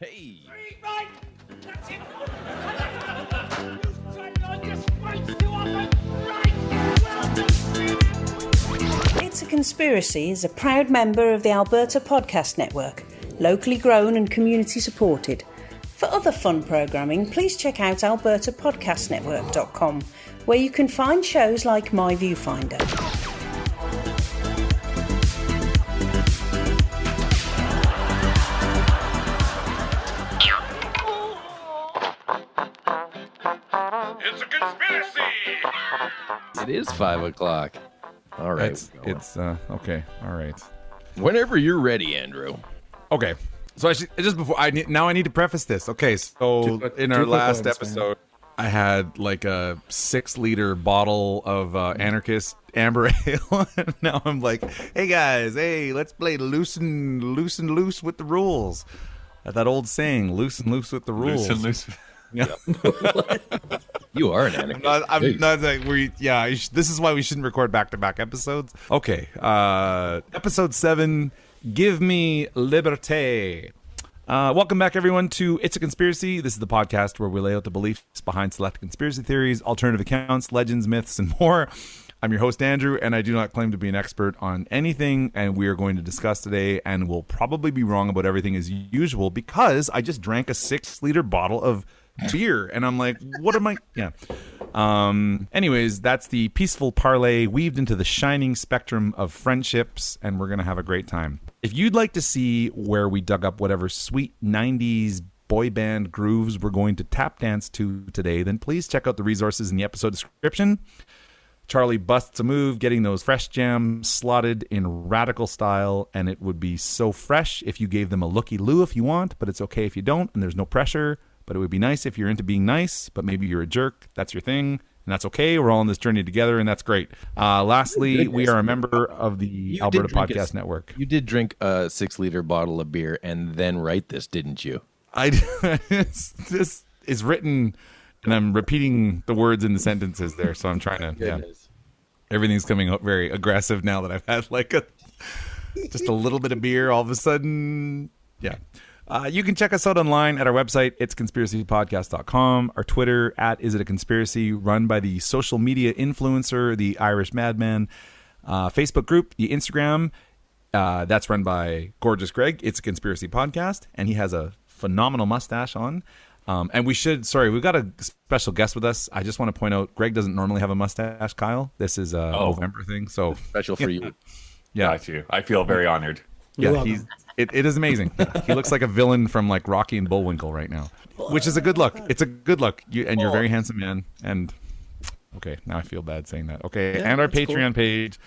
Hey! Right! That's it! On your spikes too often! Right! It's a Conspiracy is a proud member of the Alberta Podcast Network, locally grown and community supported. For other fun programming, please check out albertapodcastnetwork.com, where you can find shows like My Viewfinder. It's a conspiracy! It is 5 o'clock. All right. It's okay. All right. Whenever you're ready, Andrew. Okay. So I should, just before I need to preface this. Okay. So in our last episode, I had like a 6-liter bottle of anarchist amber ale, and now I'm like, hey guys, let's play loose and loose with the rules. That old saying, loose and loose with the rules. Loose and loose. Yeah. You are an anarchist. I'm not like this is why we shouldn't record back-to-back episodes. Okay. Episode 7, Give Me Liberté. Welcome back, everyone, to It's a Conspiracy. This is the podcast where we lay out the beliefs behind select conspiracy theories, alternative accounts, legends, myths, and more. I'm your host, Andrew, and I do not claim to be an expert on anything, and we are going to discuss today, and we'll probably be wrong about everything as usual, because I just drank a 6-liter bottle of beer, and I'm like, what am I? Yeah. Anyways, that's the peaceful parlay weaved into the shining spectrum of friendships, and we're going to have a great time. If you'd like to see where we dug up whatever sweet 90s boy band grooves we're going to tap dance to today, then please check out the resources in the episode description. Charlie busts a move, getting those fresh jams slotted in radical style, and it would be so fresh if you gave them a looky-loo if you want, but it's okay if you don't, and there's no pressure. But it would be nice if you're into being nice, but maybe you're a jerk. That's your thing, and that's okay. We're all on this journey together, and that's great. Lastly, we are a member of the Alberta Podcast Network. You did drink a 6-liter bottle of beer and then write this, didn't you? This is written, and I'm repeating the words in the sentences there, so I'm trying to. Yeah. Everything's coming up very aggressive now that I've had like just a little bit of beer all of a sudden. Yeah. You can check us out online at our website, itsconspiracypodcast.com, our Twitter at isitaconspiracy, run by the social media influencer, the Irish Madman, Facebook group, the Instagram, that's run by Gorgeous Greg. It's a Conspiracy Podcast, and he has a phenomenal mustache on. And we've got a special guest with us. I just want to point out, Greg doesn't normally have a mustache, Kyle. This is a November thing. So special for you. Yeah. Got you. I feel very honored. Yeah, it is amazing. He looks like a villain from like Rocky and Bullwinkle right now, which is a good look. It's a good look. You're a very handsome man. And okay, now I feel bad saying that. Okay, and our Patreon page,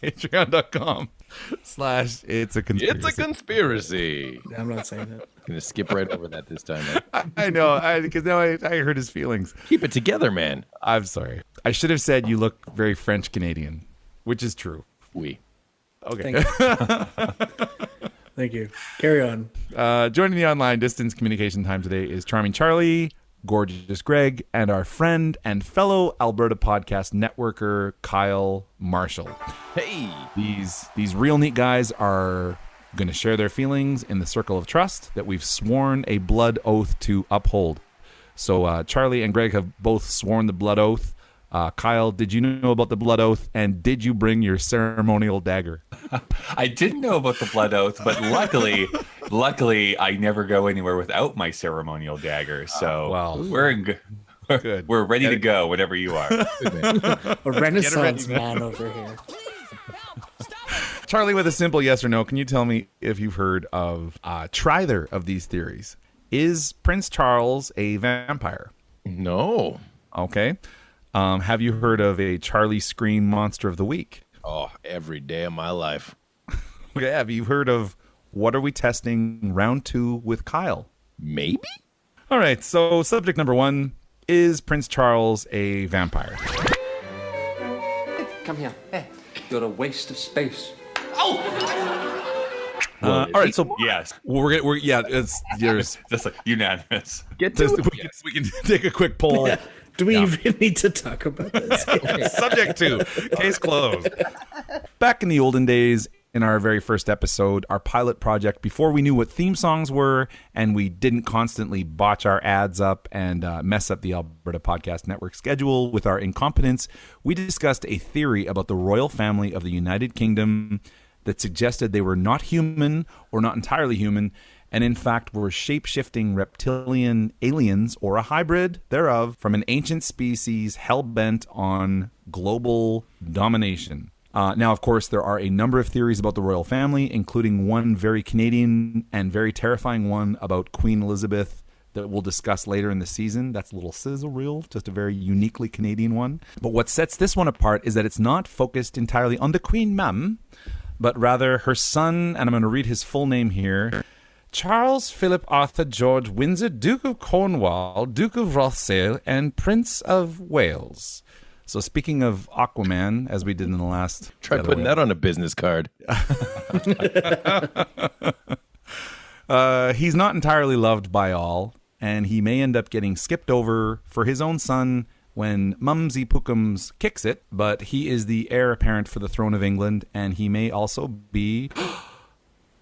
patreon.com/It's a Conspiracy. It's a conspiracy. I'm not saying that. I'm going to skip right over that this time. I know, because now I hurt his feelings. Keep it together, man. I'm sorry. I should have said you look very French Canadian, which is true. Oui. Okay. Thank you. Carry on. Joining the online distance communication time today is Charming Charlie, Gorgeous Greg, and our friend and fellow Alberta Podcast Networker, Kyle Marshall. Hey! These real neat guys are going to share their feelings in the circle of trust that we've sworn a blood oath to uphold. So Charlie and Greg have both sworn the blood oath. Kyle, did you know about the blood oath, and did you bring your ceremonial dagger? I didn't know about the blood oath, but luckily, I never go anywhere without my ceremonial dagger. So we're good. We're ready to go whenever you are. A Renaissance man over here. Charlie, with a simple yes or no, can you tell me if you've heard of either of these theories? Is Prince Charles a vampire? No. Okay. Have you heard of a Charlie Scream Monster of the Week? Oh, every day of my life. Okay. Have you heard of What Are We Testing Round 2 with Kyle? Maybe? All right. So subject number 1, is Prince Charles a vampire? Come here. Hey, you're a waste of space. All right, so yes, it's just like unanimous. Get to it. We can take a quick poll. Yeah. Do we even need to talk about this? Subject 2, case closed. Back in the olden days, in our very first episode, our pilot project, before we knew what theme songs were and we didn't constantly botch our ads up and mess up the Alberta Podcast Network schedule with our incompetence, we discussed a theory about the royal family of the United Kingdom that suggested they were not human or not entirely human, and in fact were shape-shifting reptilian aliens or a hybrid thereof from an ancient species hell-bent on global domination. Now, of course, there are a number of theories about the royal family, including one very Canadian and very terrifying one about Queen Elizabeth that we'll discuss later in the season. That's a little sizzle reel, just a very uniquely Canadian one. But what sets this one apart is that it's not focused entirely on the Queen Mum, but rather her son, and I'm going to read his full name here, Charles Philip Arthur George Windsor, Duke of Cornwall, Duke of Rothschild, and Prince of Wales. So speaking of Aquaman, as we did in the last... Try putting that on a business card. He's not entirely loved by all, and he may end up getting skipped over for his own son when Mumsy Pookums kicks it, but he is the heir apparent for the throne of England, and he may also be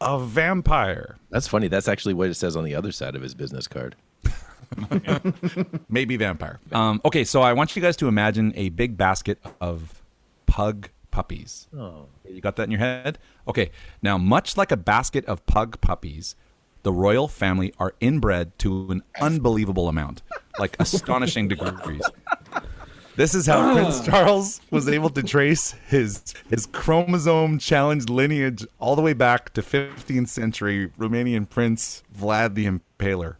a vampire. That's funny. That's actually what it says on the other side of his business card. Maybe vampire. Okay, so I want you guys to imagine a big basket of pug puppies. Oh, you got that in your head? Okay, now much like a basket of pug puppies, the royal family are inbred to an unbelievable amount, like astonishing degrees. This is how Prince Charles was able to trace his chromosome-challenged lineage all the way back to 15th century Romanian Prince Vlad the Impaler.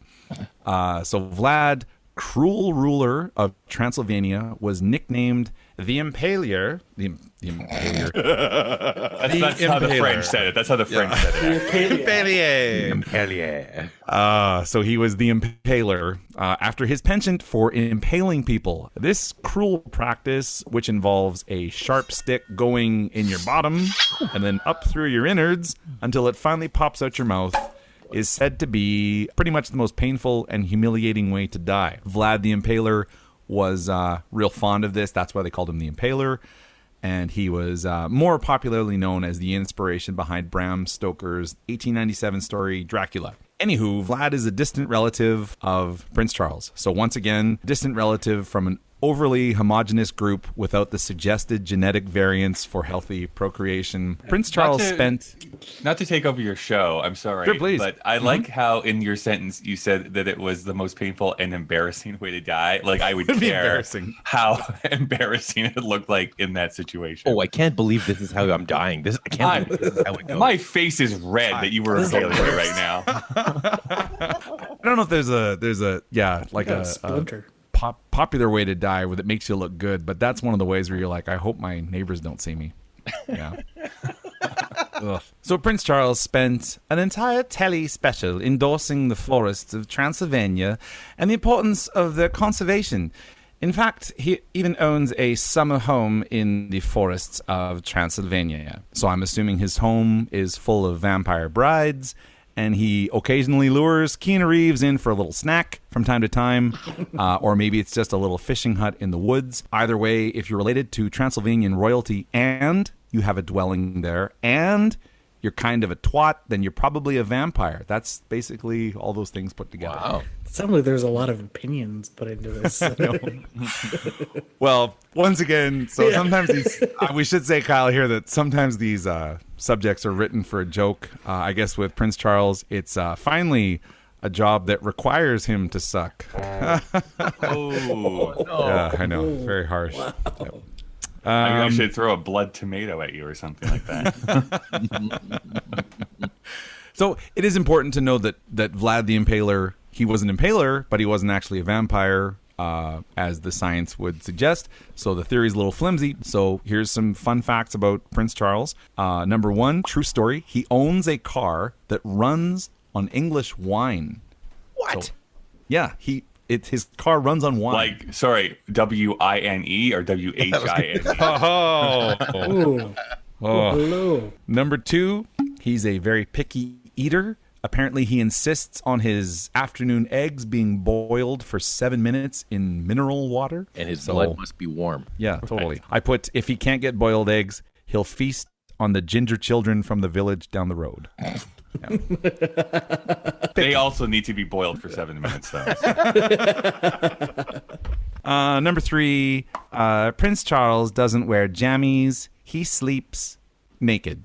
So Vlad, cruel ruler of Transylvania, was nicknamed the Impaler. The Impaler. That's how the French said it. That's how the French said it. Impaler. So he was the Impaler after his penchant for impaling people. This cruel practice, which involves a sharp stick going in your bottom and then up through your innards until it finally pops out your mouth, is said to be pretty much the most painful and humiliating way to die. Vlad the Impaler was real fond of this. That's why they called him the Impaler. And he was more popularly known as the inspiration behind Bram Stoker's 1897 story Dracula. Anywho, Vlad is a distant relative of Prince Charles. So once again, distant relative from an overly homogenous group without the suggested genetic variants for healthy procreation. Prince Charles spent... Not to take over your show, I'm sorry. Sure, please. But I like how in your sentence you said that it was the most painful and embarrassing way to die. Like, I would care how embarrassing it looked like in that situation. Oh, I can't believe this is how I'm dying. I can't believe this is how it goes. My face is red that you were impaling me right now. I don't know if there's a splinter. Popular way to die that makes you look good, but that's one of the ways where you're like, I hope my neighbors don't see me. Yeah. So Prince Charles spent an entire telly special endorsing the forests of Transylvania and the importance of their conservation. In fact, he even owns a summer home in the forests of Transylvania. So I'm assuming his home is full of vampire brides, and he occasionally lures Keanu Reeves in for a little snack from time to time, or maybe it's just a little fishing hut in the woods. Either way, if you're related to Transylvanian royalty and you have a dwelling there and you're kind of a twat, then you're probably a vampire. That's basically all those things put together. Wow. It sounds like there's a lot of opinions put into this. Well, once again, sometimes these, we should say, Kyle, here that sometimes these subjects are written for a joke. I guess with Prince Charles, it's finally a job that requires him to suck. Oh, no. Yeah, I know. Very harsh. Wow. Yep. Maybe I should throw a blood tomato at you or something like that. So it is important to know that Vlad the Impaler, he was an impaler, but he wasn't actually a vampire, as the science would suggest. So the theory is a little flimsy. So here's some fun facts about Prince Charles. Number one, true story. He owns a car that runs on English wine. What? So, yeah, his car runs on wine. Like, sorry, W-I-N-E or W-H-I-N-E? Ooh. Oh. Hello. Number two, he's a very picky eater. Apparently, he insists on his afternoon eggs being boiled for 7 minutes in mineral water. And his blood must be warm. Yeah, totally. I put, if he can't get boiled eggs, he'll feast on the ginger children from the village down the road. Yeah. They also need to be boiled for 7 minutes, though. Number 3, Prince Charles doesn't wear jammies. He sleeps naked.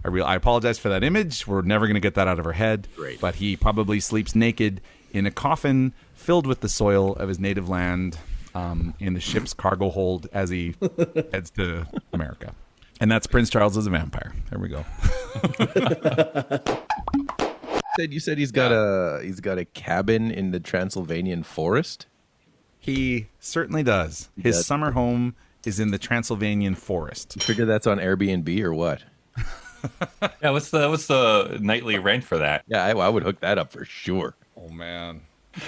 I apologize for that image. We're never going to get that out of our head. Great. But he probably sleeps naked in a coffin filled with the soil of his native land in the ship's cargo hold as he heads to America. And that's Prince Charles as a vampire. There we go. You said he's got a cabin in the Transylvanian forest? He certainly does. His summer home is in the Transylvanian forest. You figure that's on Airbnb or what? Yeah, what's the nightly rent for that? Yeah, I would hook that up for sure. Oh, man.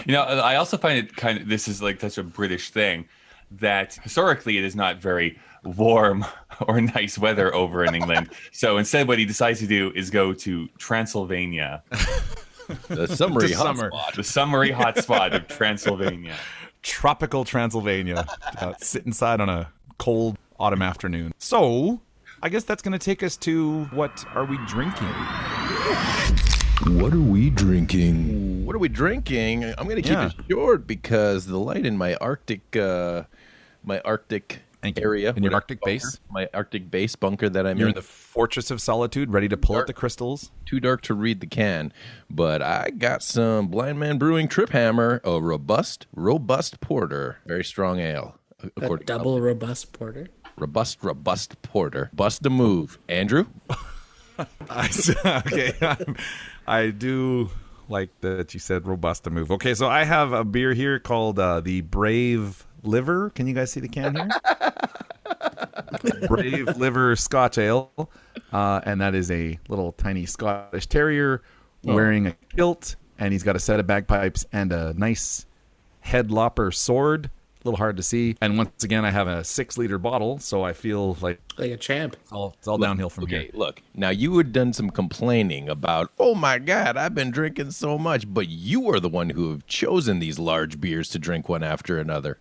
I also find it kind of, this is like such a British thing, that historically it is not very warm or nice weather over in England. So instead what he decides to do is go to Transylvania. The summery hotspot. The summery hotspot of Transylvania. Tropical Transylvania. Sit inside on a cold autumn afternoon. So, I guess that's going to take us to what are we drinking? What are we drinking? What are we drinking? I'm going to keep it short because the light in my Arctic area. In your Arctic base? My Arctic base bunker that I'm You're in the Fortress of Solitude, ready to pull out the crystals? Too dark to read the can, but I got some Blindman Brewing Triphammer, a robust porter. Very strong ale. A double robust porter? Robust porter. Bust a move. Andrew? Okay. I do like that you said robust a move. Okay, so I have a beer here called the Brave Liver. Can you guys see the can here? Brave Liver Scotch Ale. And that is a little tiny Scottish terrier wearing a kilt, and he's got a set of bagpipes and a nice head lopper sword. A little hard to see. And once again, I have a 6-liter bottle, so I feel like a champ. It's all downhill from here. Okay, look. Now, you had done some complaining about, oh my God, I've been drinking so much, but you are the one who have chosen these large beers to drink one after another.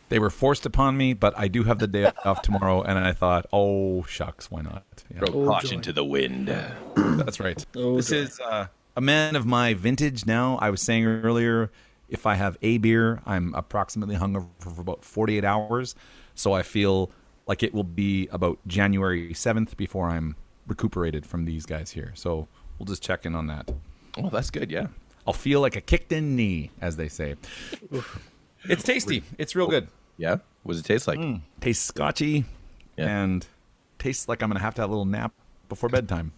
They were forced upon me, but I do have the day off tomorrow, and I thought, oh, shucks, why not? Yeah. Throw caution to the wind. That's right. This is a man of my vintage now. I was saying earlier, if I have a beer, I'm approximately hungover for about 48 hours, so I feel like it will be about January 7th before I'm recuperated from these guys here. So we'll just check in on that. Oh, that's good, yeah. I'll feel like a kicked-in knee, as they say. It's tasty. It's real good. Yeah? What does it taste like? Tastes scotchy and tastes like I'm going to have a little nap before bedtime.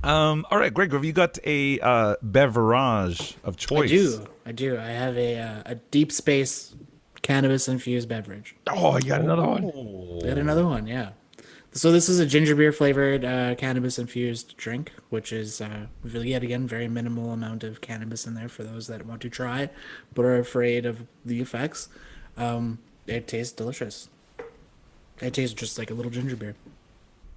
All right, Greg, have you got a beverage of choice? I do. I have a deep space cannabis-infused beverage. Oh, you got another one? I got another one, yeah. So this is a ginger beer flavored cannabis-infused drink, which is, yet again, very minimal amount of cannabis in there for those that want to try but are afraid of the effects. It tastes delicious. It tastes just like a little ginger beer.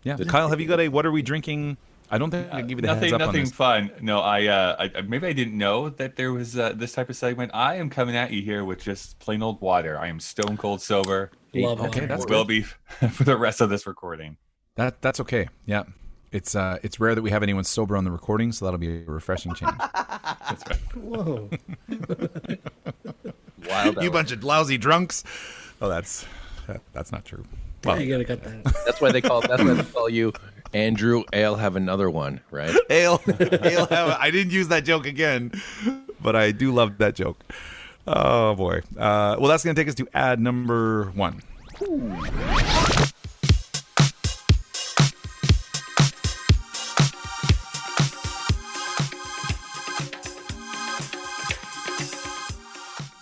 Yeah. Kyle, have you got a what are we drinking? I don't think I can give you the heads up on Nothing this. fun. No, I maybe I didn't know that there was this type of segment. I am coming at you here with just plain old water. I am stone cold sober. Love Okay, water. that's Will be for the rest of this recording. That's okay. Yeah. It's rare that we have anyone sober on the recording, so that'll be a refreshing change. That's right. Whoa. Wild. You bunch of lousy drunks. Oh, that's not true. Well, You gotta cut that. That's why they call you Andrew Ale. Have another one, right? Ale I didn't use that joke again, but I do love that joke. Oh boy. Well, that's going to take us to ad number 1.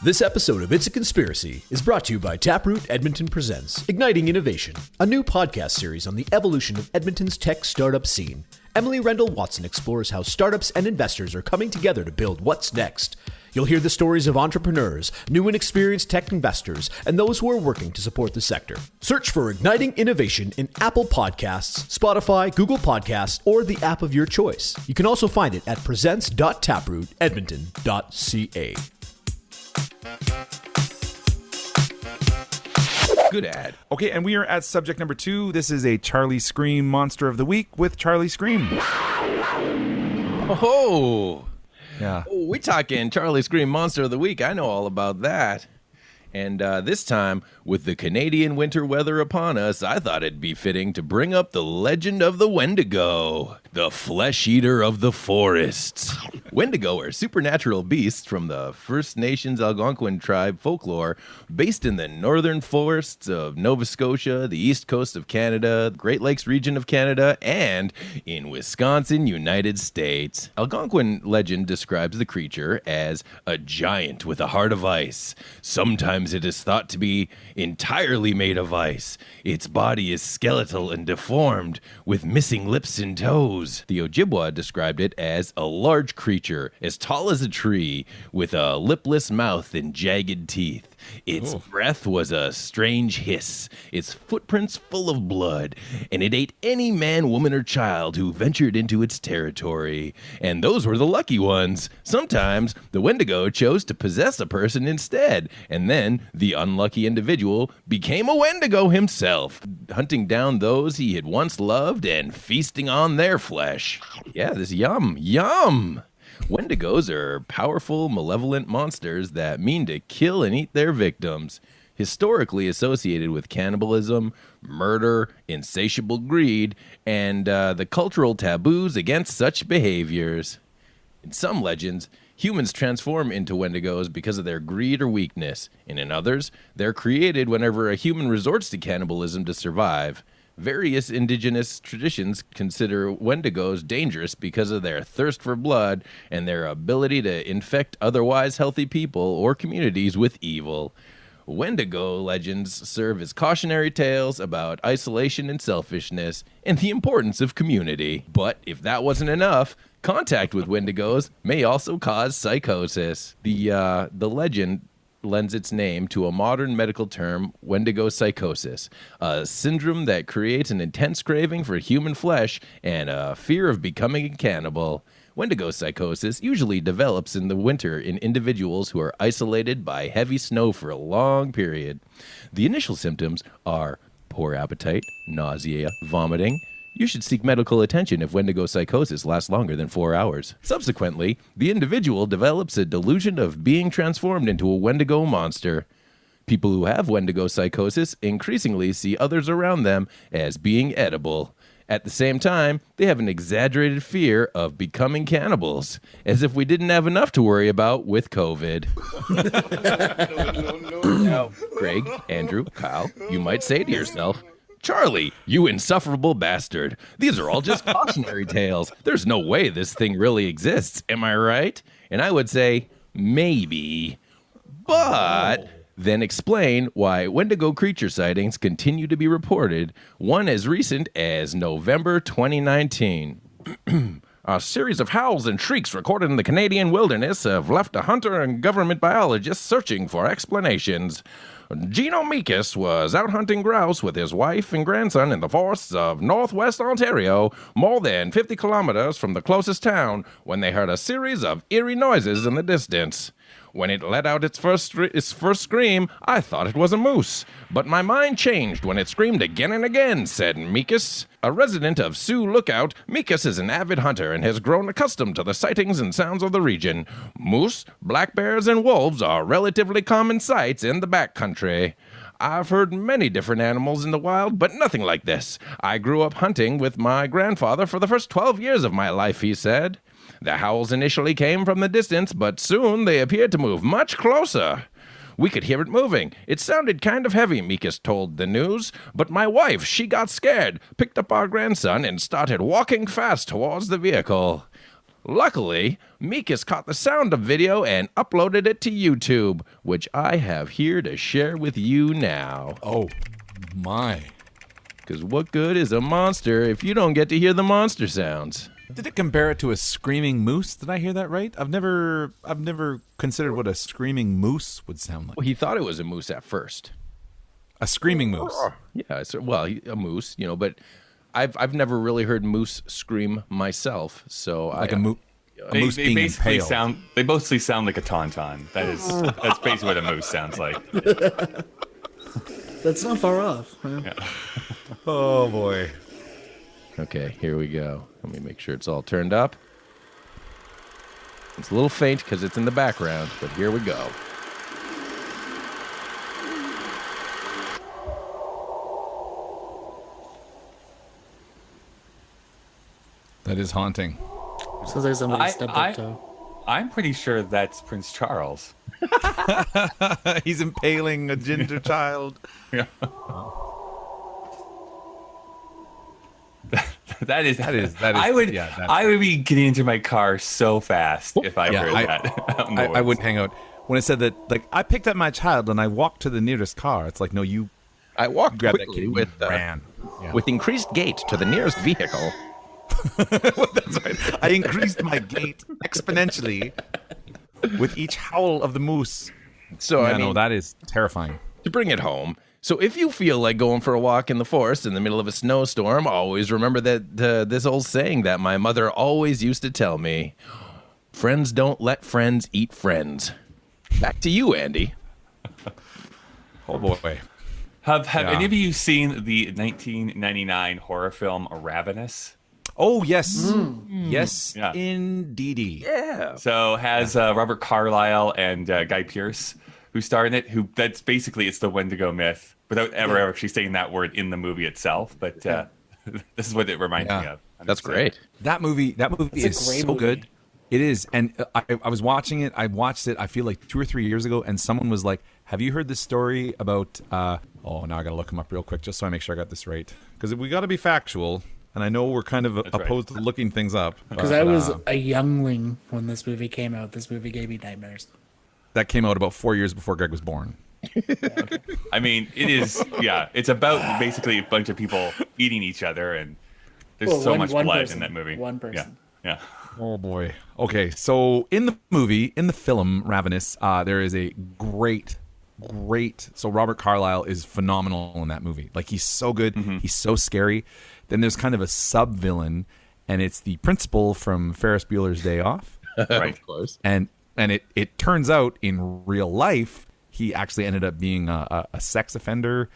This episode of It's a Conspiracy is brought to you by Taproot Edmonton Presents Igniting Innovation, a new podcast series on the evolution of Edmonton's tech startup scene. Emily Rendell Watson explores how startups and investors are coming together to build what's next. You'll hear the stories of entrepreneurs, new and experienced tech investors, and those who are working to support the sector. Search for Igniting Innovation in Apple Podcasts, Spotify, Google Podcasts, or the app of your choice. You can also find it at presents.taprootedmonton.ca. Good ad. Okay, and we are at subject number 2. This is a Charlie Scream Monster of the Week with Charlie Scream. Oh, Yeah. oh, we talking Charlie Scream Monster of the Week. I know all about that. And this time, with the Canadian winter weather upon us, I thought it'd be fitting to bring up the legend of the Wendigo, the Flesheater of the forests. Wendigo are supernatural beasts from the First Nations Algonquin tribe folklore, based in the northern forests of Nova Scotia, the east coast of Canada, the Great Lakes region of Canada, and in Wisconsin, United States. Algonquin legend describes the creature as a giant with a heart of ice. Sometimes it is thought to be entirely made of ice. Its body is skeletal and deformed, with missing lips and toes. The Ojibwa described it as a large creature, as tall as a tree, with a lipless mouth and jagged teeth. Its breath was a strange hiss, its footprints full of blood, and it ate any man, woman, or child who ventured into its territory. And those were the lucky ones. Sometimes the Wendigo chose to possess a person instead, and then the unlucky individual became a Wendigo himself, hunting down those he had once loved and feasting on their flesh. Yeah, this yum. Wendigos are powerful, malevolent monsters that mean to kill and eat their victims. Historically associated with cannibalism, murder, insatiable greed, and the cultural taboos against such behaviors. In some legends, humans transform into Wendigos because of their greed or weakness, and in others, they're created whenever a human resorts to cannibalism to survive. Various indigenous traditions consider Wendigos dangerous because of their thirst for blood and their ability to infect otherwise healthy people or communities with evil. Wendigo legends serve as cautionary tales about isolation and selfishness and the importance of community. But if that wasn't enough, contact with Wendigos may also cause psychosis. The legend lends its name to a modern medical term, Wendigo psychosis, a syndrome that creates an intense craving for human flesh and a fear of becoming a cannibal. Wendigo psychosis usually develops in the winter in individuals who are isolated by heavy snow for a long period. The initial symptoms are poor appetite, nausea, vomiting. You should seek medical attention if Wendigo psychosis lasts longer than 4 hours. Subsequently, the individual develops a delusion of being transformed into a Wendigo monster. People who have Wendigo psychosis increasingly see others around them as being edible. At the same time, they have an exaggerated fear of becoming cannibals, as if we didn't have enough to worry about with COVID. Now, Greg, Andrew, Kyle, you might say to yourself, Charlie, you insufferable bastard. These are all just cautionary tales. There's no way this thing really exists. Am I right? And I would say, maybe. But then explain why Wendigo creature sightings continue to be reported, one as recent as November 2019. A series of howls and shrieks recorded in the Canadian wilderness have left a hunter and government biologist searching for explanations. Gino Meekus was out hunting grouse with his wife and grandson in the forests of northwest Ontario, more than 50 kilometers from the closest town, when they heard a series of eerie noises in the distance. When it let out its first scream, I thought it was a moose. But my mind changed when it screamed again and again, said Meekus. A resident of Sioux Lookout, Meekus is an avid hunter and has grown accustomed to the sightings and sounds of the region. Moose, black bears, and wolves are relatively common sights in the backcountry. I've heard many different animals in the wild, but nothing like this. I grew up hunting with my grandfather for the first 12 years of my life, he said. The howls initially came from the distance, but soon they appeared to move much closer. We could hear it moving. It sounded kind of heavy, Meekus told the news, but my wife, she got scared, picked up our grandson, and started walking fast towards the vehicle. Luckily, Meekus caught the sound of video and uploaded it to YouTube, which I have here to share with you now. Oh, my. Because what good is a monster if you don't get to hear the monster sounds? Did it compare it to a screaming moose? Did I hear that right? I've never considered what a screaming moose would sound like. Well, he thought it was a moose at first. A screaming moose. Yeah, well, a moose, but I've never really heard moose scream myself. So a moose being basically impaled. They mostly sound like a tauntaun. That's basically what a moose sounds like. That's not far off. Huh? Yeah. Oh boy. Okay, here we go. Let me make sure it's all turned up. It's a little faint because it's in the background, but here we go. That is haunting. Sounds like somebody stepped up toe. I'm pretty sure that's Prince Charles. He's impaling a ginger child. Yeah. That is. I would be getting into my car so fast if I heard that. I wouldn't hang out. When it said that, like, I picked up my child and I walked to the nearest car. It's like, no, you. I walked grabbed that quickly kid and ran. with increased gait to the nearest vehicle. That's right. I increased my gait exponentially with each howl of the moose. So I mean, no, that is terrifying. To bring it home. So if you feel like going for a walk in the forest in the middle of a snowstorm, always remember that this old saying that my mother always used to tell me: friends don't let friends eat friends. Back to you, Andy. Oh boy. Have any of you seen the 1999 horror film Ravenous? Oh, yes. Yes, indeedy. Yeah. So has Robert Carlyle and Guy Pearce, who star in it, that's basically, it's the Wendigo myth, without ever actually saying that word in the movie itself. But this is what it reminds me of. That's great. That movie is so good. It is. And I was watching it. I watched it, I feel like 2 or 3 years ago, and someone was like, have you heard this story about, now I got to look him up real quick just so I make sure I got this right. Because we got to be factual. And I know we're kind of opposed to looking things up. Because I was a youngling when this movie came out. This movie gave me nightmares. That came out about 4 years before Greg was born. Okay. I mean, it is, it's about basically a bunch of people eating each other, and there's so much blood in that movie. One person. Yeah. Oh, boy. Okay, so in the film Ravenous, there is a great, so Robert Carlyle is phenomenal in that movie. Like, he's so good. Mm-hmm. He's so scary. Then there's kind of a sub-villain, and it's the principal from Ferris Bueller's Day Off. Right, of course. And it turns out in real life, he actually ended up being a sex offender,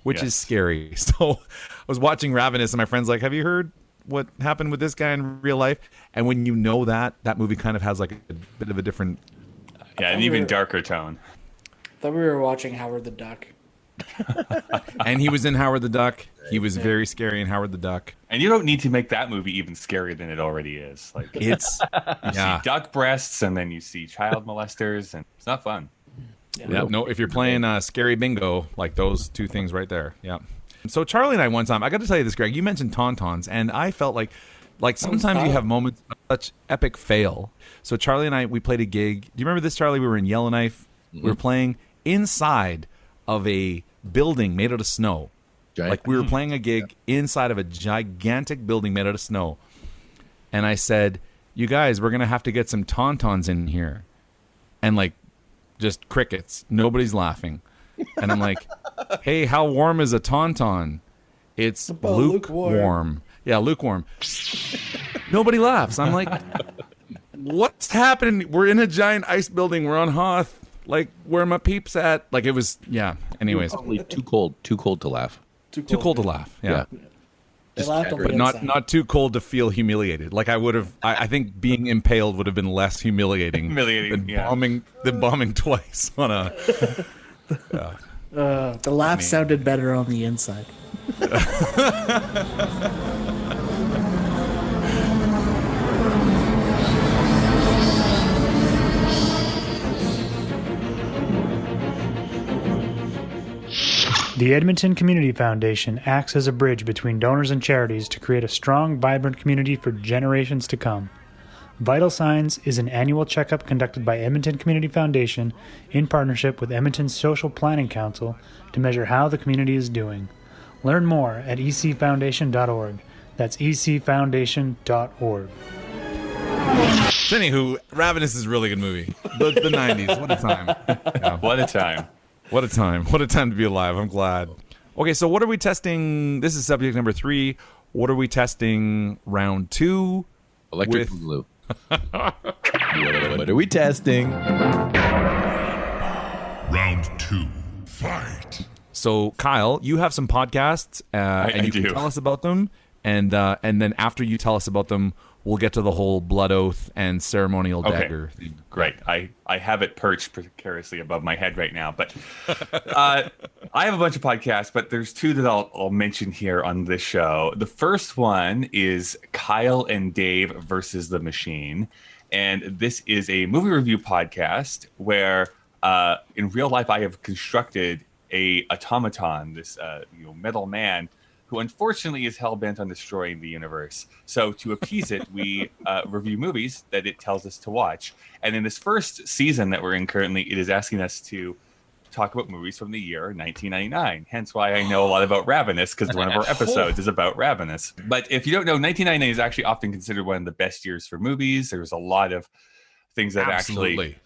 which is scary. So I was watching Ravenous, and my friend's like, have you heard what happened with this guy in real life? And when you know that movie kind of has like a bit of a different... Yeah, an even darker tone. I thought we were watching Howard the Duck. And he was in Howard the Duck. He was very scary in Howard the Duck. And you don't need to make that movie even scarier than it already is. Like, it's you see duck breasts, and then you see child molesters, and it's not fun. Yeah. No, if you're playing Scary Bingo, like those two things right there. Yeah. So Charlie and I one time, I got to tell you this, Greg, you mentioned tauntauns, and I felt like sometimes you have moments of such epic fail. So Charlie and I, we played a gig. Do you remember this, Charlie? We were in Yellowknife. Mm-hmm. We were playing inside of a building made out of snow. Giant. Like, we were playing a gig inside of a gigantic building made out of snow. And I said, you guys, we're going to have to get some tauntauns in here. And, like, just crickets. Nobody's laughing. And I'm like, hey, how warm is a tauntaun? It's lukewarm. Yeah, lukewarm. Nobody laughs. I'm like, what's happening? We're in a giant ice building. We're on Hoth. Like, where are my peeps at? Like, it was, anyways. Probably too cold to laugh. Too cold to laugh, yeah. They laughed on the but not too cold to feel humiliated. Like, I would have, I think being impaled would have been less humiliating than bombing twice on a... the laugh sounded better on the inside. The Edmonton Community Foundation acts as a bridge between donors and charities to create a strong, vibrant community for generations to come. Vital Signs is an annual checkup conducted by Edmonton Community Foundation in partnership with Edmonton's Social Planning Council to measure how the community is doing. Learn more at ecfoundation.org. That's ecfoundation.org. So anywho, Ravenous is a really good movie. The 90s, what a time. Yeah. What a time. What a time. What a time to be alive. I'm glad. Okay, so what are we testing? This is subject number 3. What are we testing round 2? Electric Boogaloo. What are we testing? Round 2. Fight. So, Kyle, you have some podcasts, and you can tell us about them. And then after you tell us about them, we'll get to the whole blood oath and ceremonial dagger. Great. I have it perched precariously above my head right now. But I have a bunch of podcasts, but there's two that I'll mention here on this show. The first one is Kyle and Dave versus the Machine. And this is a movie review podcast where in real life I have constructed a automaton, this metal man, who unfortunately is hell-bent on destroying the universe. So to appease it, we review movies that it tells us to watch. And in this first season that we're in currently, it is asking us to talk about movies from the year 1999. Hence why I know a lot about Ravenous, because one of our episodes is about Ravenous. But if you don't know, 1999 is actually often considered one of the best years for movies. There's a lot of things that actually...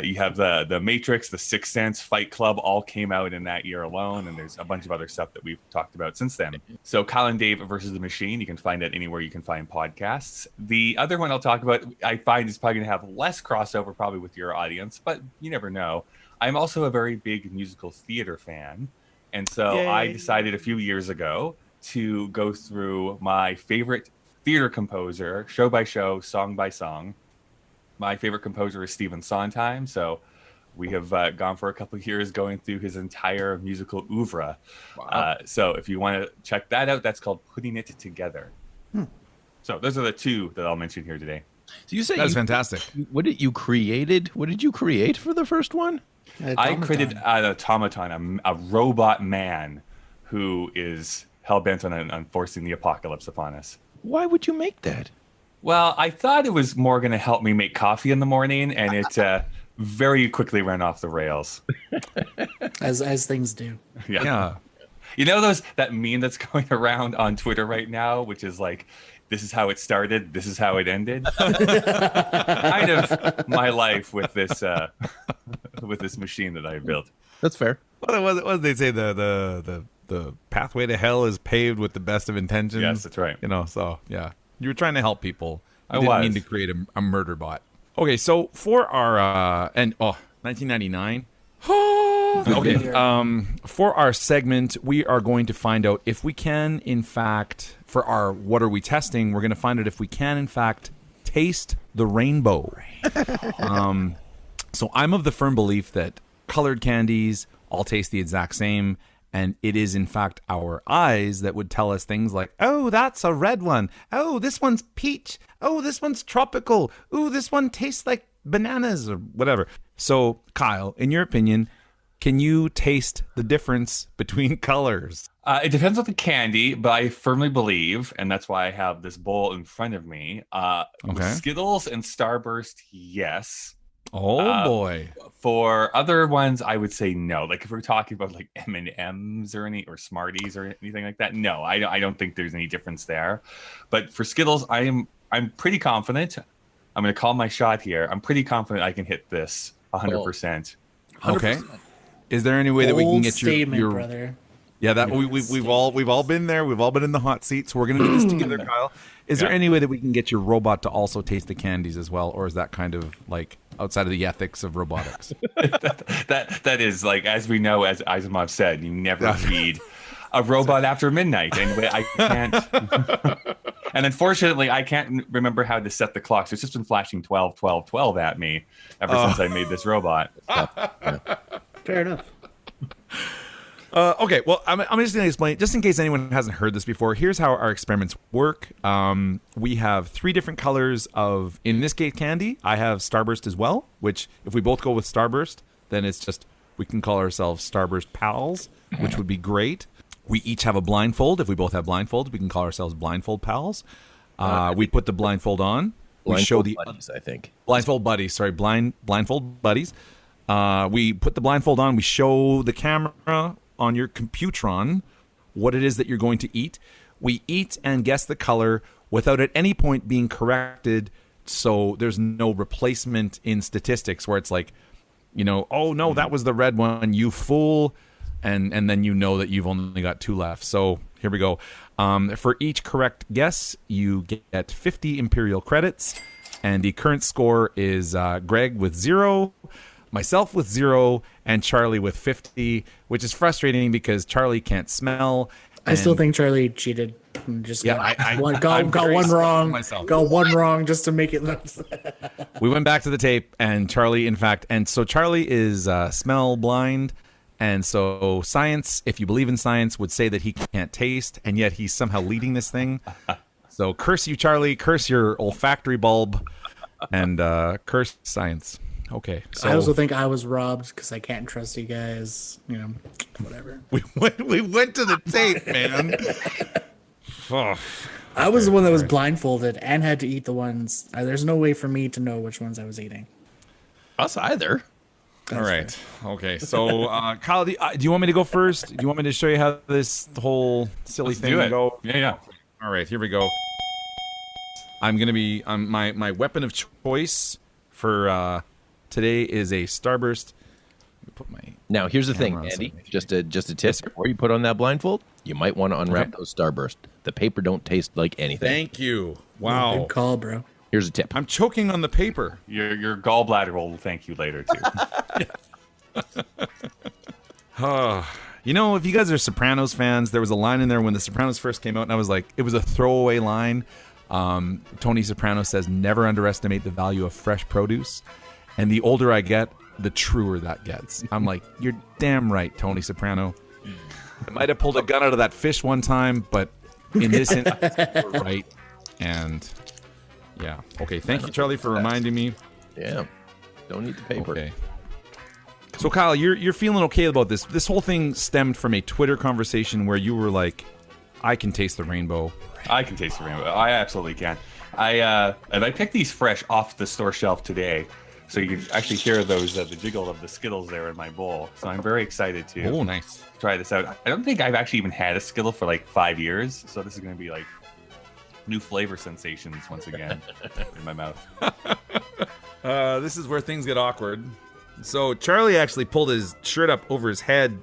you have the Matrix, the Sixth Sense, Fight Club, all came out in that year alone, and there's a bunch of other stuff that we've talked about since then. So Kyle and Dave versus the Machine, you can find that anywhere you can find podcasts. The other one I'll talk about, I find is probably going to have less crossover probably with your audience, but you never know. I'm also a very big musical theater fan, and so I decided a few years ago to go through my favorite theater composer, show by show, song by song. My favorite composer is Stephen Sondheim, so we have gone for a couple of years going through his entire musical oeuvre. Wow. So if you want to check that out, that's called Putting It Together. So those are the two that I'll mention here today. So you said that's fantastic. What did you create for the first one? I created an automaton, a robot man who is hell-bent on forcing the apocalypse upon us. Why would you make that? Well, I thought it was more going to help me make coffee in the morning, and it very quickly ran off the rails. As things do. Yeah. You know that meme that's going around on Twitter right now, which is like, this is how it started, this is how it ended. Kind of my life with this machine that I built. That's fair. What was they say? The pathway to hell is paved with the best of intentions. Yes, that's right. So yeah. You were trying to help people. You I didn't was. mean to create a murder bot. Okay, so for our 1999. Okay, for our segment, we are going to find out if we can, in fact, for our what are we testing? We're going to find out if we can, in fact, taste the rainbow. So I'm of the firm belief that colored candies all taste the exact same. And it is, in fact, our eyes that would tell us things like, oh, that's a red one. Oh, this one's peach. Oh, this one's tropical. Ooh, this one tastes like bananas or whatever. So, Kyle, in your opinion, can you taste the difference between colors? It depends on the candy, but I firmly believe, and that's why I have this bowl in front of me, Skittles and Starburst, yes. Oh boy! For other ones, I would say no. Like if we're talking about like M&Ms or Smarties or anything like that, no, I don't think there's any difference there. But for Skittles, I'm pretty confident. I'm going to call my shot here. I'm pretty confident I can hit this 100%. Okay. Is there any way that we can get your brother? Yeah, that we've all been there. We've all been in the hot seat. So we're going to do this together, Kyle. Is there any way that we can get your robot to also taste the candies as well, or is that kind of like outside of the ethics of robotics? that is like, as we know, as Asimov said, you never feed a robot after midnight. And I can't. And unfortunately, I can't remember how to set the clock. So it's just been flashing 12, 12, 12 at me ever since I made this robot. Fair enough. Okay, well, I'm just going to explain, just in case anyone hasn't heard this before, here's how our experiments work. We have 3 different colors of, in this case, candy. I have Starburst as well, which if we both go with Starburst, then it's just, we can call ourselves Starburst Pals, which would be great. We each have a blindfold. If we both have blindfolds, we can call ourselves Blindfold Pals. We put the blindfold on. We show the buddies, I think. Blindfold buddies, sorry, blindfold buddies. We put the blindfold on. We show the camera on your Computron what it is that you're going to eat. We eat and guess the color without at any point being corrected, so there's no replacement in statistics where it's like, oh no, that was the red one, you fool, and then you know that you've only got 2 left. So here we go. For each correct guess, you get 50 Imperial credits, and the current score is Greg with 0, myself with 0, and Charlie with 50, which is frustrating because Charlie can't smell. I still think Charlie cheated. And just got I'm one very wrong. myself. Got one wrong just to make it. We went back to the tape, and Charlie, in fact, and so Charlie is smell blind, and so science, if you believe in science, would say that he can't taste, and yet he's somehow leading this thing. So curse you, Charlie, curse your olfactory bulb, and curse science. Okay. So I also think I was robbed because I can't trust you guys. You know, whatever. we went to the tape, man. Oh. I was the one that was blindfolded and had to eat the ones. There's no way for me to know which ones I was eating. Us either. All right. Okay. So, Kyle, do you want me to go first? Do you want me to show you how this whole silly thing goes? Yeah. All right. Here we go. I'm gonna be my weapon of choice for today is a starburst. Let me put my Now, here's the thing, camera on Andy. something. Just a tip. Before you put on that blindfold, you might want to unwrap those Starburst. The paper don't taste like anything. Thank you. Wow. Good call, bro. Here's a tip. I'm choking on the paper. Your gallbladder will thank you later too. You know, if you guys are Sopranos fans, there was a line in there when The Sopranos first came out, and I was like, it was a throwaway line. Tony Soprano says, never underestimate the value of fresh produce. And the older I get, the truer that gets. I'm like, you're damn right, Tony Soprano. I might have pulled a gun out of that fish one time, but in this instance, we're right. And yeah. Okay, thank you, Charlie, for reminding me. Yeah. Don't eat the paper. Okay. So, Kyle, you're feeling okay about this. This whole thing stemmed from a Twitter conversation where you were like, I can taste the rainbow. I can taste the rainbow. I absolutely can. And I picked these fresh off the store shelf today, so you can actually hear those the jiggle of the Skittles there in my bowl. So I'm very excited to Nice. try this out. I don't think I've actually even had a Skittle for like 5 years, so this is going to be like new flavor sensations once again in my mouth. This is where things get awkward. So Charlie actually pulled his shirt up over his head,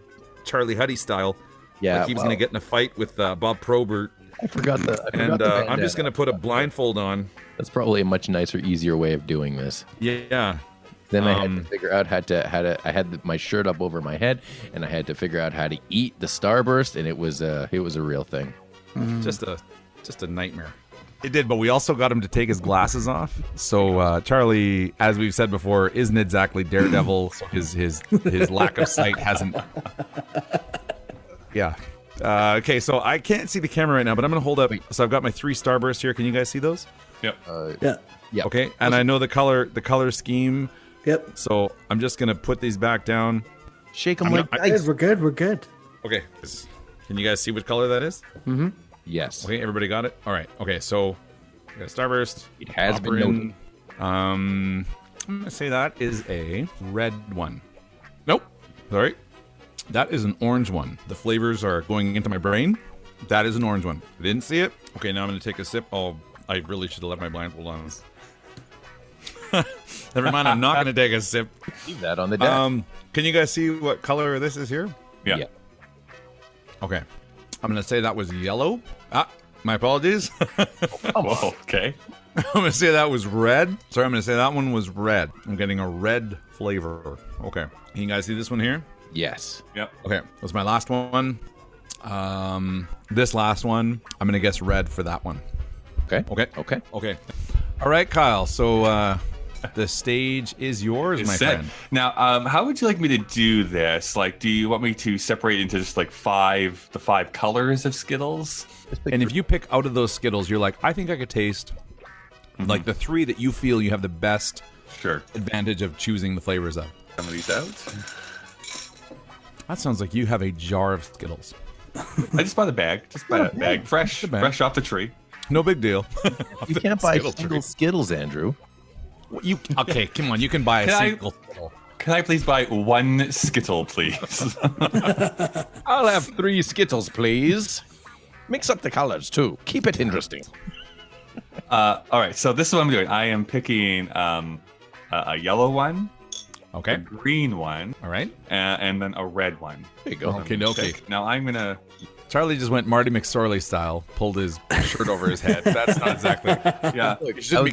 Charlie Huddy style. Yeah, like he was going to get in a fight with Bob Probert. I forgot the I'm just going to put a blindfold on. That's probably a much nicer, easier way of doing this. Yeah. Then I had to figure out I had my shirt up over my head, and I had to figure out how to eat the Starburst, and it was a real thing. Just a nightmare. It did, but we also got him to take his glasses off. So Charlie, as we've said before, isn't exactly Daredevil. So his lack of sight hasn't. Yeah. Okay, so I can't see the camera right now, but I'm going to hold up. So I've got my 3 Starbursts here. Can you guys see those? Yep. Yeah. Okay, and I know the color scheme. Yep. So I'm just going to put these back down. Shake them like dice. We're good. Okay. Can you guys see what color that is? Mm-hmm. Yes. Okay, everybody got it? All right. Okay, so we got a Starburst. It has been Opera noted. I'm going to say that is a red one. Nope. Sorry. That is an orange one. The flavors are going into my brain. That is an orange one. I didn't see it. Okay, now I'm going to take a sip. Oh, I really should have left my blindfold on. Never mind, I'm not going to take a sip. Leave that on the desk. Can you guys see what color this is here? Yeah. Okay. I'm going to say that was yellow. My apologies. Whoa, okay. I'm going to say that was red. Sorry, I'm going to say that one was red. I'm getting a red flavor. Okay. Can you guys see this one here? Yes. Yep. Okay. That's my last one. This last one, I'm going to guess red for that one. Okay. Okay. All right, Kyle. So the stage is yours, my friend. Now, how would you like me to do this? Like, do you want me to separate into just like the 5 colors of Skittles? And if you pick out of those Skittles, you're like, I think I could taste like the 3 that you feel you have the best advantage of choosing the flavors of. Some of these out. That sounds like you have a jar of Skittles. I just bought a bag. Fresh off the tree. No big deal. You can't buy single Skittles, Andrew. Okay, come on. You can buy a single Skittle. Can I please buy 1 Skittle, please? I'll have 3 Skittles, please. Mix up the colors, too. Keep it interesting. All right, so this is what I'm doing. I am picking a yellow one, okay, a green one, all right, and then a red one. There you go. Okay. Now I'm gonna Charlie just went Marty McSorley style, pulled his shirt over his head. That's not exactly. Yeah,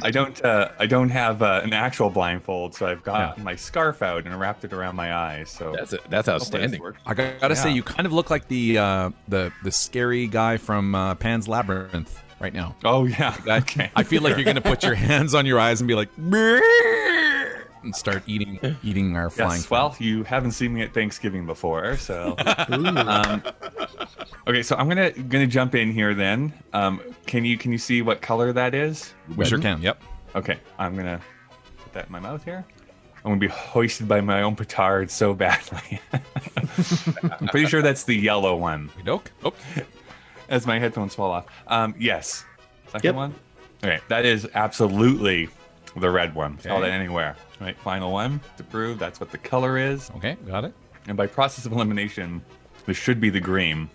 I don't have an actual blindfold, so I've got my scarf out and wrapped it around my eyes. So that's outstanding. I gotta say, you kind of look like the scary guy from Pan's Labyrinth right now. Oh yeah. Okay. I feel like you're gonna put your hands on your eyes and be like, "Brrr," and start eating our flying. Yes. Well, you haven't seen me at Thanksgiving before, so. Okay, so I'm gonna jump in here then. Can you see what color that is? We sure can. Yep. Okay, I'm gonna put that in my mouth here. I'm gonna be hoisted by my own petard so badly. I'm pretty sure that's the yellow one. Doke. Oh. As my headphones fall off. Yes. Second one. Okay, that is absolutely the red one. Okay. Call that anywhere. Right. Final one to prove that's what the color is. Okay, got it. And by process of elimination, this should be the green.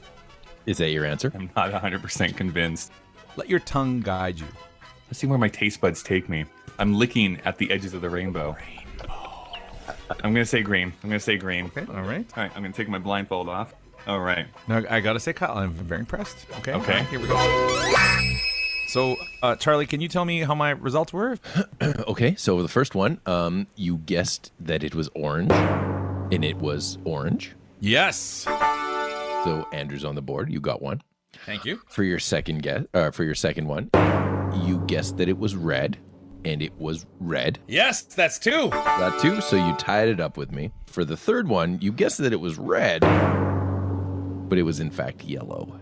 Is that your answer? I'm not 100% convinced. Let your tongue guide you. Let's see where my taste buds take me. I'm licking at the edges of the rainbow. I'm going to say green. Okay, all right. All right, I'm going to take my blindfold off. All right. Now, I got to say, Kyle, I'm very impressed. Okay. Okay. Right, here we go. So, Charlie, can you tell me how my results were? Okay, so the first one, you guessed that it was orange, and it was orange. Yes. So Andrew's on the board. You got one. Thank you. For your second one, you guessed that it was red, and it was red. Yes, that's two. Got two, so you tied it up with me. For the third one, you guessed that it was red, but it was in fact yellow.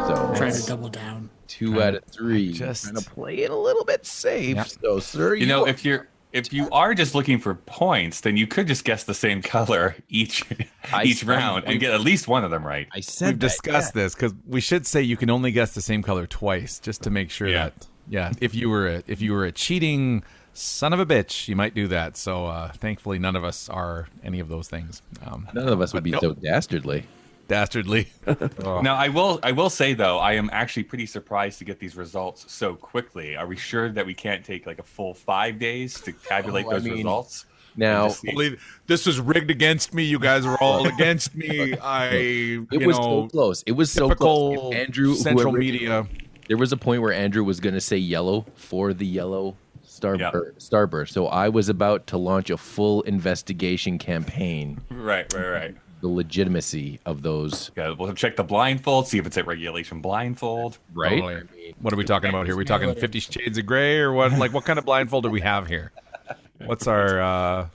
So Trying to double down. 2 out of 3. Just trying to play it a little bit safe. Yep. So, sir, You know, if you are just looking for points, then you could just guess the same color each round and get at least one of them right. I said We've discussed this because we should say you can only guess the same color twice, just to make sure that if you were a cheating son of a bitch, you might do that. So thankfully, none of us are any of those things. None of us would be so dastardly. Oh. Now, I will say though, I am actually pretty surprised to get these results so quickly. Are we sure that we can't take like a full 5 days to tabulate those results? Now, this was rigged against me. You guys were all against me. It was so close. It was so close. If Andrew, Central Media. There was a point where Andrew was going to say yellow for the yellow starburst. So I was about to launch a full investigation campaign. Right. The legitimacy of those. Yeah, we'll check the blindfold, see if it's a regulation blindfold. Right. Totally. What are we talking about here? Are we talking 50 Shades of Grey or what? Like, what kind of blindfold do we have here? What's our,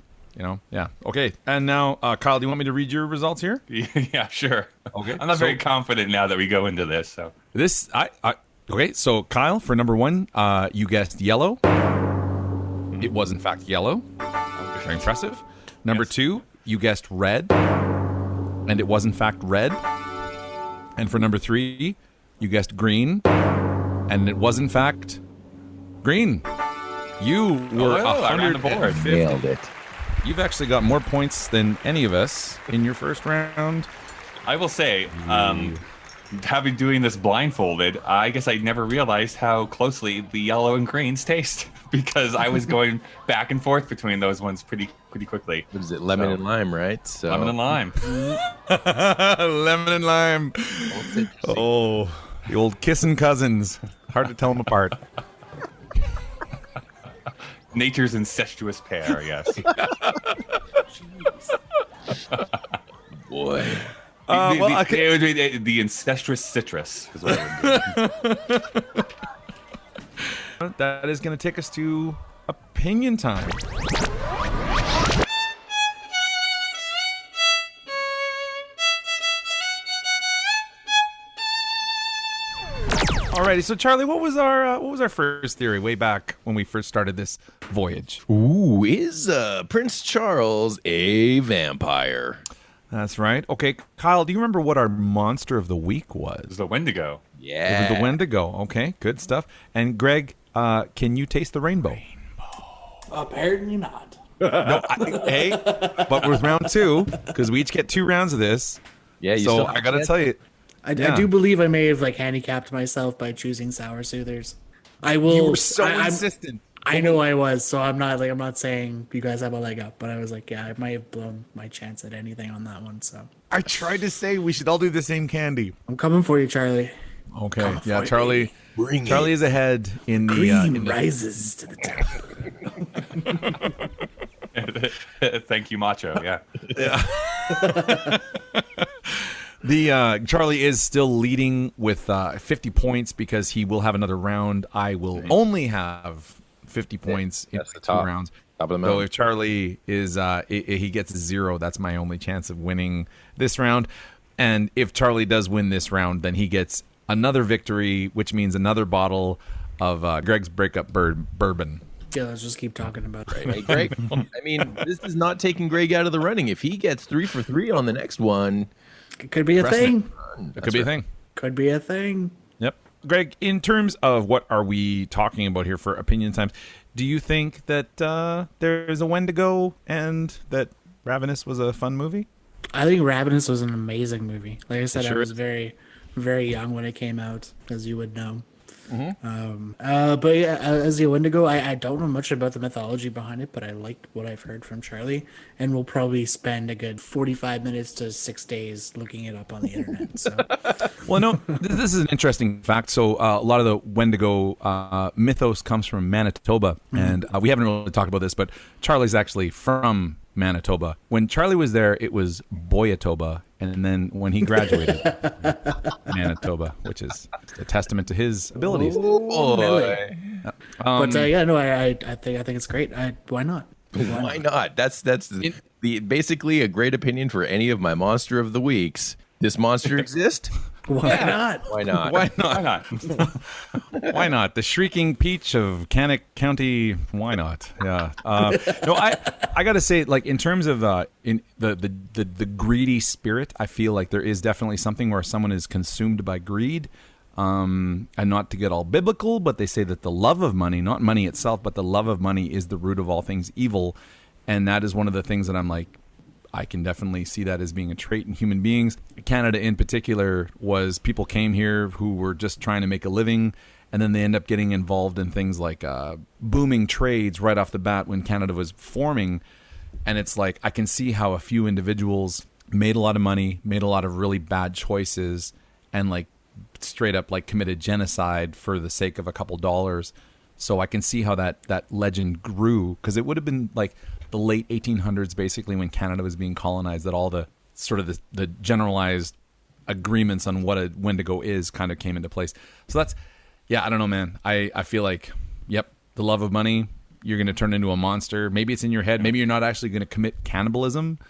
yeah. Okay. And now, Kyle, do you want me to read your results here? Yeah, sure. Okay. I'm not very confident now that we go into this. So okay. So Kyle, for number 1, you guessed yellow. It was in fact yellow. Very impressive. Number 2, you guessed red. And it was in fact red. And for number 3, you guessed green. And it was in fact green. You were 150. Nailed it. You've actually got more points than any of us in your first round. I will say, having doing this blindfolded, I guess I never realized how closely the yellow and greens taste because I was going back and forth between those ones pretty quickly. What is it? Lemon and lime, right? So lemon and lime. Lemon and lime. Oh, the old kissing cousins. Hard to tell them apart. Nature's incestuous pair, yes. Boy. It would be the incestuous citrus. Is what it would be. That is going to take us to opinion time. Alrighty, so Charlie, what was our first theory way back when we first started this voyage? Ooh, is Prince Charles a vampire? That's right. Okay, Kyle, do you remember what our monster of the week was? It was the Wendigo. Yeah. It was the Wendigo. Okay, good stuff. And Greg, can you taste the rainbow? Apparently not. Hey, but with round 2, because we each get 2 rounds of this. Yeah, so I gotta tell you, I do believe I may have handicapped myself by choosing sour soothers. I will. You were so insistent. I know I was, so I'm not saying you guys have a leg up, but I was like, yeah, I might have blown my chance at anything on that one. So I tried to say we should all do the same candy. I'm coming for you, Charlie. Okay, yeah, Charlie. Charlie is ahead in the. Cream rises to the top. Thank you, Macho. Yeah. The Charlie is still leading with 50 points because he will have another round. I will only have 50 points in That's the 2 top. rounds. Top of the So mountain. if Charlie is he gets 0, that's my only chance of winning this round. And if Charlie does win this round, then he gets another victory, which means another bottle of Greg's Breakup Bourbon. Yeah, let's just keep talking about it. Hey, Greg. I mean, this is not taking Greg out of the running. If he gets 3 for 3 on the next one, It could be a thing. It could be a thing. Could be a thing. Yep. Greg, in terms of what are we talking about here for opinion times, do you think that there's a Wendigo and that Ravenous was a fun movie? I think Ravenous was an amazing movie. Like I said, It sure I was is. very, very young when it came out, as you would know. But yeah, as the Windigo, I don't know much about the mythology behind it, but I liked what I've heard from Charlie, and we'll probably spend a good 45 minutes to 6 days looking it up on the internet. So Well, no, this is an interesting fact. So a lot of the Wendigo mythos comes from Manitoba, and we haven't really talked about this, but Charlie's actually from Manitoba. When Charlie was there, it was Boyatoba, and then when he graduated, Manitoba, which is a testament to his abilities. boy, but yeah, no, I think it's great. Why not? why not? That's the basically a great opinion for any of my monster of the weeks. This monster exists? Why not? Why not? Why not? Why not? Why not? The Shrieking Peach of Cannock County. Why not? Yeah. No, I gotta say, like in terms of in the greedy spirit, I feel like there is definitely something where someone is consumed by greed. And not to get all biblical, but they say that the love of money, not money itself, but the love of money is the root of all things evil, and that is one of the things that I'm like, I can definitely see that as being a trait in human beings. Canada in particular was people came here who were just trying to make a living, and then they end up getting involved in things like booming trades right off the bat when Canada was forming. And it's like, I can see how a few individuals made a lot of money, made a lot of really bad choices, and like straight up like committed genocide for the sake of a couple dollars. So I can see how that legend grew, because it would have been like the late 1800s, basically, when Canada was being colonized, that all the sort of the generalized agreements on what a Wendigo is kind of came into place. So that's, yeah, I don't know, man. I feel like, yep, the love of money, you're going to turn into a monster. Maybe it's in your head. Maybe you're not actually going to commit cannibalism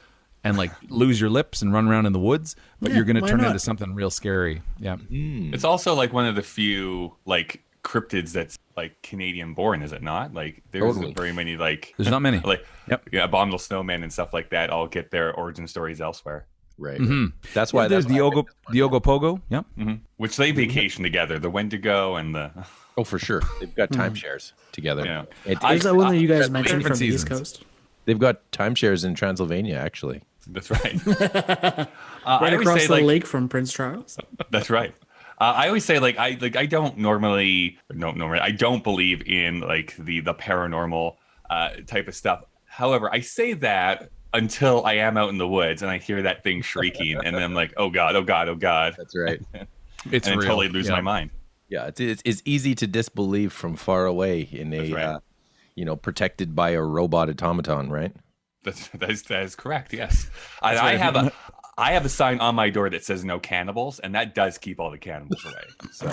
and like lose your lips and run around in the woods, but you're going to turn into something real scary. Yeah. It's also like one of the few like cryptids that's like Canadian born, is it not? Like there's Totally. very many like There's not many. like Yep. yeah, abominable snowmen and stuff like that all get their origin stories elsewhere. Right. That's why There's the that's why the Ogopogo. Yep. Which they vacation together, the Wendigo and the Oh, for sure. They've got timeshares together. Yeah. There's that one that you guys different mentioned from the East seasons. Coast. They've got timeshares in Transylvania, actually. That's right. Right I always across say, the like, lake from Prince Charles. That's right. I always say I don't normally I don't believe in like the paranormal type of stuff. However, I say that until I am out in the woods and I hear that thing shrieking, and then I'm like, oh god, oh god, oh god, That's right. It's and I real. totally lose Yeah. my mind. Yeah, it's easy to disbelieve from far away in That's a right. protected by a robot automaton, right? That is correct. Yes, I have a sign on my door that says no cannibals, and that does keep all the cannibals away. So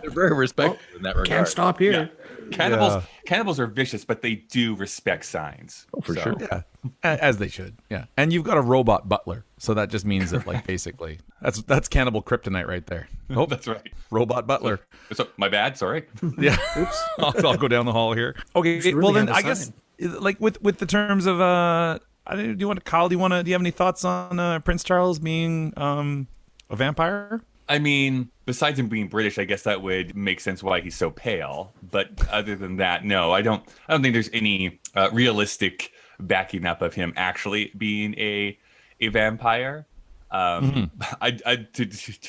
They're very respectful in that regard. Can't stop here. cannibals are vicious, but they do respect signs. Oh, for So, sure. Yeah, as they should. Yeah, and you've got a robot butler, so that just means that, like, basically, that's cannibal kryptonite right there. Oh, That's right. robot butler. So my bad. Sorry. Yeah. Oops. I'll go down the hall here. Okay. should Well, really then have a I guess, like, with the terms of do you want Kyle? Do you have any thoughts on Prince Charles being a vampire? I mean, besides him being British, I guess that would make sense why he's so pale. But other than that, no, I don't think there's any realistic backing up of him actually being a vampire. To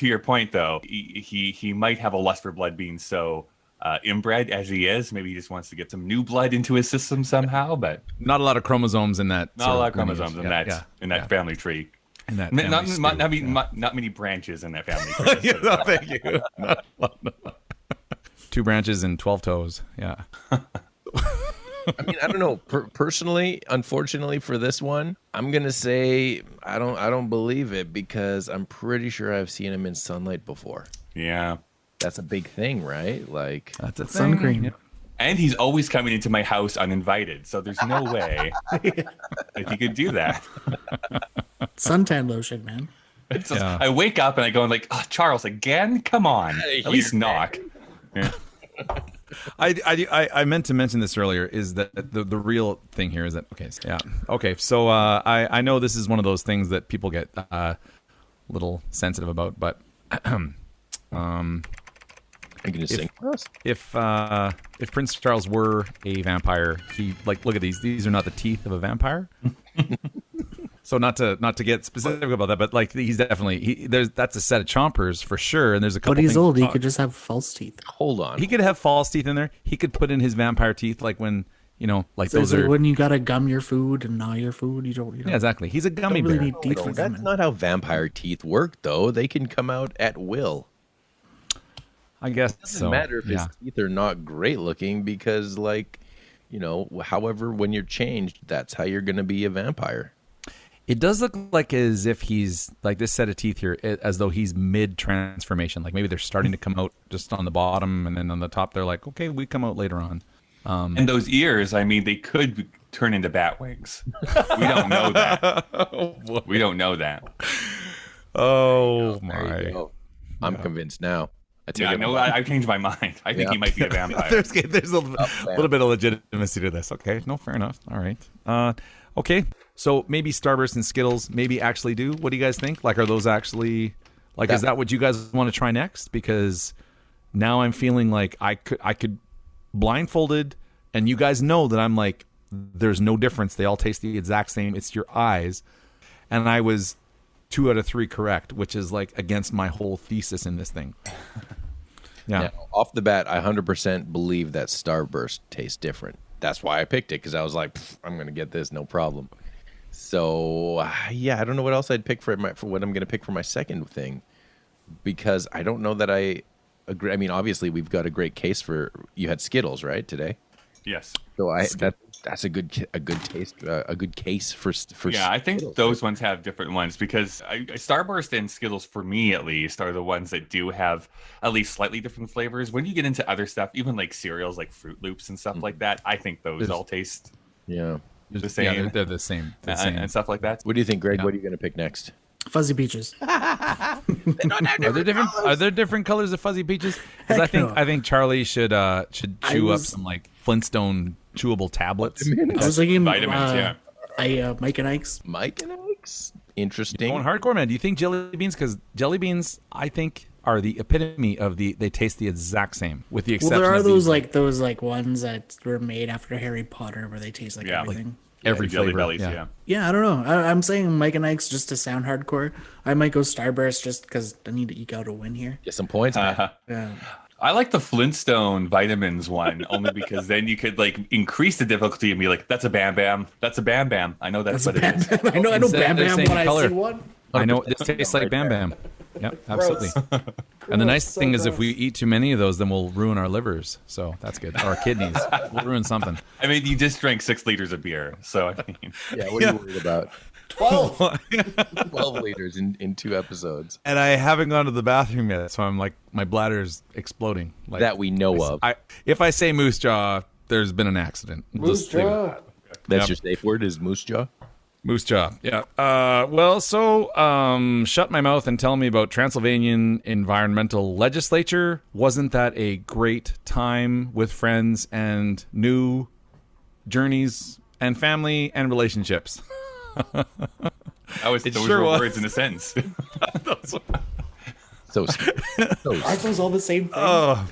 your point, though, he might have a lust for blood being so inbred as he is. Maybe he just wants to get some new blood into his system somehow, but Not a lot of chromosomes in that. not a lot of chromosomes in that family tree. In that Not family not many branches in that family tree. no, thank you. Two branches and 12 toes. Yeah. I mean, I don't know. Personally, unfortunately for this one, I'm gonna say I don't believe it because I'm pretty sure I've seen him in sunlight before. Yeah. That's a big thing, right? Like That's a Sun thing. cream. Yeah. And he's always coming into my house uninvited, so there's no way that he could do that. Suntan lotion, man. It's just- Yeah. I wake up and I go like, oh, Charles, again? Come on. At least knock. Yeah. I meant to mention this earlier is that the real thing here is that so I know this is one of those things that people get a little sensitive about, but I'm gonna sing for us. if Prince Charles were a vampire, he look at these are not the teeth of a vampire. So not to get specific about that, but he's definitely that's a set of chompers for sure, and there's a couple. But he's things old. He could just have false teeth. Hold on. He could have false teeth in there. He could put in his vampire teeth, like when So those are. when you gotta gum your food and gnaw your food, you don't. Yeah, exactly. He's a gummy don't really bear. need teeth for That's gumming. not how vampire teeth work, though. They can come out at will. I guess It doesn't so. matter if yeah. his teeth are not great looking because, however, when you're changed, that's how you're going to be a vampire. It does look like as if he's like this set of teeth here, as though he's mid transformation. Like maybe they're starting to come out just on the bottom, and then on the top they're like, okay, we come out later on. And those ears, I mean, they could turn into bat wings. We don't know that. We don't know that. Oh There you go. I'm convinced now. I take Yeah, it no, back. I've changed my mind. I think he might be a vampire. there's a little bit of legitimacy to this. Okay, no, fair enough. All right. Okay, so maybe Starburst and Skittles maybe actually do. What do you guys think? Like, are those actually is that what you guys want to try next? Because now I'm feeling like I could blindfolded, and you guys know that I'm like, there's no difference. They all taste the exact same. It's your eyes, and I was 2 out of 3 correct, which is like against my whole thesis in this thing. Yeah. Now, off the bat, I 100% believe that Starburst tastes different. That's why I picked it, because I was like, I'm going to get this, no problem. So, yeah, I don't know what else I'd pick for what I'm going to pick for my second thing, because I don't know that I agree. I mean, obviously, we've got a great case for, you had Skittles, right, today? Yes. So that's a good taste, a good case for Yeah, I think Skittles, those right? ones have different ones because Starburst and Skittles, for me at least, are the ones that do have at least slightly different flavors. When you get into other stuff, even like cereals like Fruit Loops and stuff like that, I think those all taste Yeah. the same. Yeah, they're the same. They're the same. and stuff like that. What do you think, Greg? Yeah. What are you going to pick next? Fuzzy peaches. Are there different colors of fuzzy peaches? Because I think Charlie should chew up some like Flintstone chewable tablets. I was thinking Vitamins, yeah. Mike and Ike's. Mike and Ike's. Interesting. Going hardcore, man. Do you think jelly beans? Because jelly beans, I think, are the epitome of they taste the exact same, with the Well, exception. there are of those ones that were made after Harry Potter where they taste like Yeah. everything. every Jelly flavor. bellies, yeah. yeah. Yeah, I don't know. I'm saying Mike and Ike's just to sound hardcore. I might go Starburst just because I need to eke out a win here. Get some points, man. Yeah. I like the Flintstone vitamins one only because then you could like increase the difficulty and be like, that's a Bam Bam. That's a Bam Bam. I know that's what it is. I know Instead, Bam they're Bam saying when I color. see one. I know this tastes like Bam Bam. Yep, absolutely. And the nice thing is, if we eat too many of those, then we'll ruin our livers. So that's good. Or our kidneys. We'll ruin something. I mean, you just drank 6 liters of beer. So, I mean, Yeah, what are you worried about? 12. 12 liters in 2 episodes. And I haven't gone to the bathroom yet, so I'm like, my bladder's exploding. Like, That we know of. if I say moose jaw, there's been an accident. Just leave it. That's Yep. your safe word is moose jaw? Moose jaw. Yeah. Shut my mouth and tell me about Transylvanian environmental legislature. Wasn't that a great time with friends and new journeys and family and relationships? those sure were was. words in a sense. So Aren't those all the same thing? Well,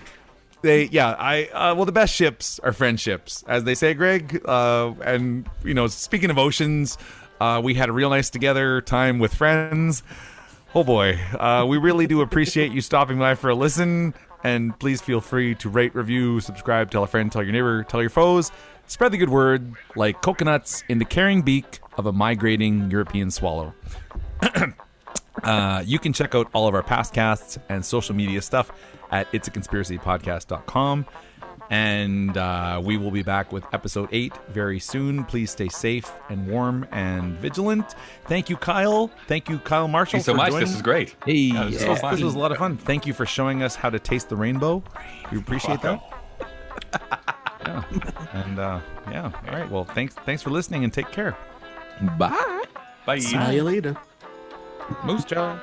the best ships are friendships, as they say, Greg. And speaking of oceans, we had a real nice together time with friends. Oh boy, we really do appreciate you stopping by for a listen. And please feel free to rate, review, subscribe, tell a friend, tell your neighbor, tell your foes. Spread the good word like coconuts in the carrying beak of a migrating European swallow. You can check out all of our past casts and social media stuff at it'saconspiracypodcast.com. And we will be back with episode 8 very soon. Please stay safe and warm and vigilant. Thank you, Kyle. Thank you, Kyle Marshall. Thanks so much. This was great. Hey, Yeah, this was so fun. This was a lot of fun. Thank you for showing us how to taste the rainbow. We appreciate that. Yeah. And yeah. All right. Well, thanks for listening and take care. Bye. Bye. See you later. Moose jaw.